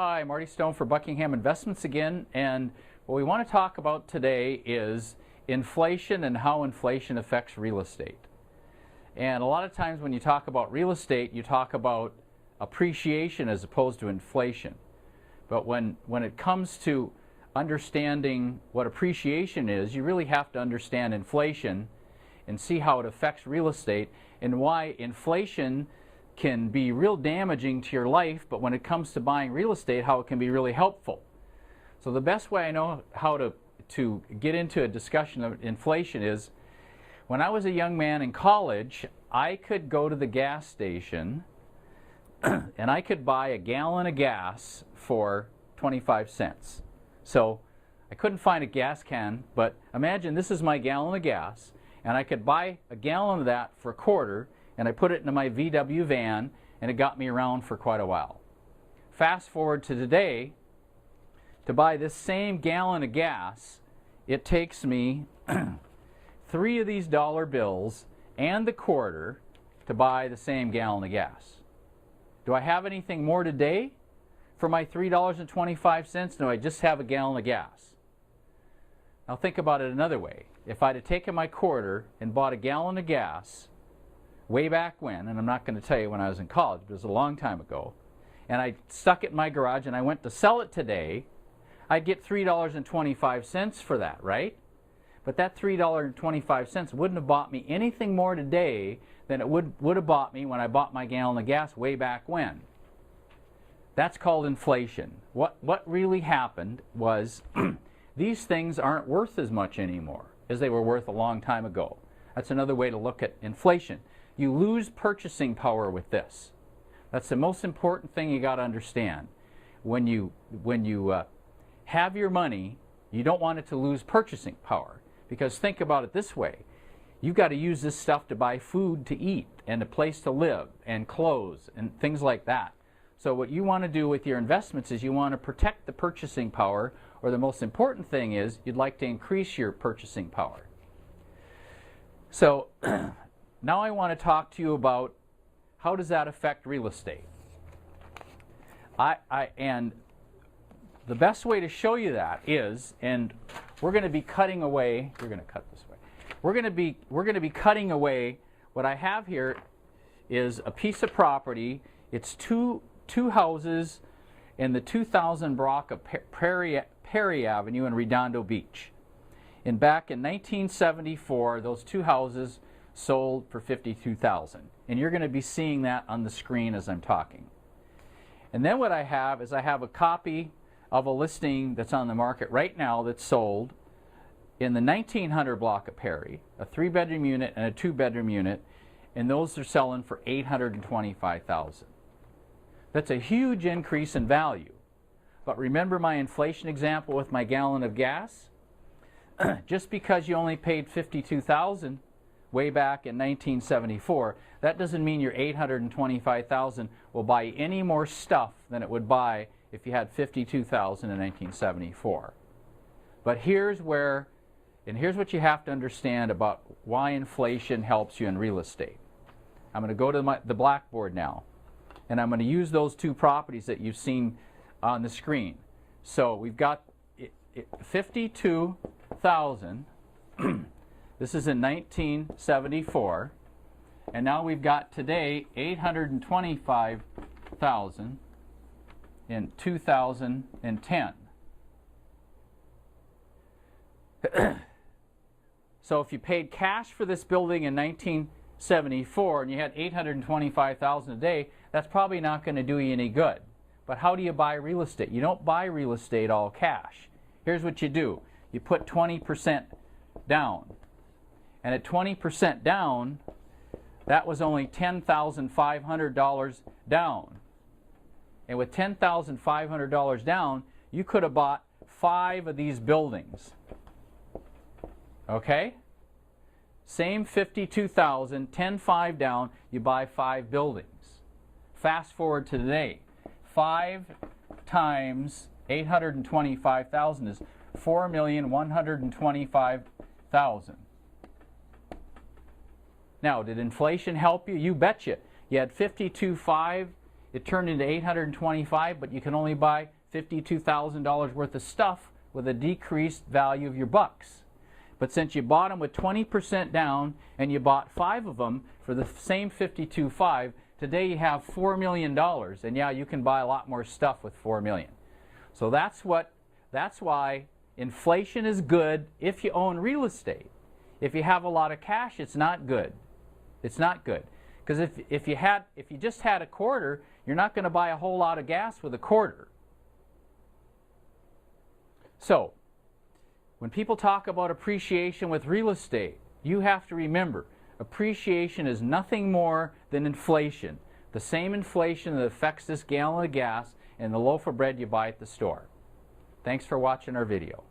Hi, Marty Stone for Buckingham Investments again, and what we want to talk about today is inflation and how inflation affects real estate. And a lot of times when you talk about real estate, you talk about appreciation as opposed to inflation. But when it comes to understanding what appreciation is, you really have to understand inflation and see how it affects real estate and why inflation can be real damaging to your life, but when it comes to buying real estate, how it can be really helpful. So the best way I know how to get into a discussion of inflation is, when I was a young man in college, I could go to the gas station and I could buy a gallon of gas for 25 cents. So I couldn't find a gas can, but imagine this is my gallon of gas, and I could buy a gallon of that for a quarter, and I put it into my VW van, and it got me around for quite a while. Fast forward to today, to buy this same gallon of gas, it takes me 3 of these dollar bills and the quarter to buy the same gallon of gas. Do I have anything more today for my $3.25? No, I just have a gallon of gas. Now think about it another way. If I'd have taken my quarter and bought a gallon of gas way back when, and I'm not going to tell you when I was in college, but it was a long time ago, and I stuck it in my garage and I went to sell it today, I'd get $3.25 for that, right? But that $3.25 wouldn't have bought me anything more today than it would have bought me when I bought my gallon of gas way back when. That's called inflation. What really happened was these things aren't worth as much anymore as they were worth a long time ago. That's another way to look at inflation. You lose purchasing power with this. That's the most important thing you got to understand. When you have your money, you don't want it to lose purchasing power. Because think about it this way. You've got to use this stuff to buy food to eat and a place to live and clothes and things like that. So what you want to do with your investments is you want to protect the purchasing power, or the most important thing is you'd like to increase your purchasing power. So now I want to talk to you about how does that affect real estate. And the best way to show you that is, and we're going to be cutting away, we're going to cut this way. We're going to be cutting away. What I have here is a piece of property. It's two houses in the 2000 block of Perry Avenue in Redondo Beach. And back in 1974, those 2 houses sold for $52,000. And you're going to be seeing that on the screen as I'm talking. And then what I have is I have a copy of a listing that's on the market right now that's sold in the 1900 block of Perry, a 3-bedroom unit and a 2-bedroom unit, and those are selling for $825,000. That's a huge increase in value. But remember my inflation example with my gallon of gas? Just because you only paid $52,000 way back in 1974, that doesn't mean your $825,000 will buy any more stuff than it would buy if you had $52,000 in 1974. But here's what you have to understand about why inflation helps you in real estate. I'm going to go to the blackboard now, and I'm going to use those 2 properties that you've seen on the screen. So we've got 52,000. This is in 1974, and now we've got today 825,000 in 2010. So if you paid cash for this building in 1974 and you had 825,000 a day, that's probably not going to do you any good. But how do you buy real estate? You don't buy real estate all cash. Here's what you do. You put 20% down. And at 20% down, that was only $10,500 down. And with $10,500 down, you could have bought 5 of these buildings. Okay? Same 52,000, 10,500 down, you buy 5 buildings. Fast forward to today. 5 times 825,000 is $4,125,000. Now, did inflation help you? You betcha. You had 52.5 it turned into $825, but you can only buy $52,000 worth of stuff with a decreased value of your bucks. But since you bought them with 20% down and you bought 5 of them for the same $52,500, today you have $4 million, and yeah, you can buy a lot more stuff with $4 million. So that's why inflation is good if you own real estate. If you have a lot of cash, it's not good. It's not good. Because if you just had a quarter, you're not going to buy a whole lot of gas with a quarter. So, when people talk about appreciation with real estate, you have to remember, appreciation is nothing more than inflation. The same inflation that affects this gallon of gas and the loaf of bread you buy at the store. Thanks for watching our video.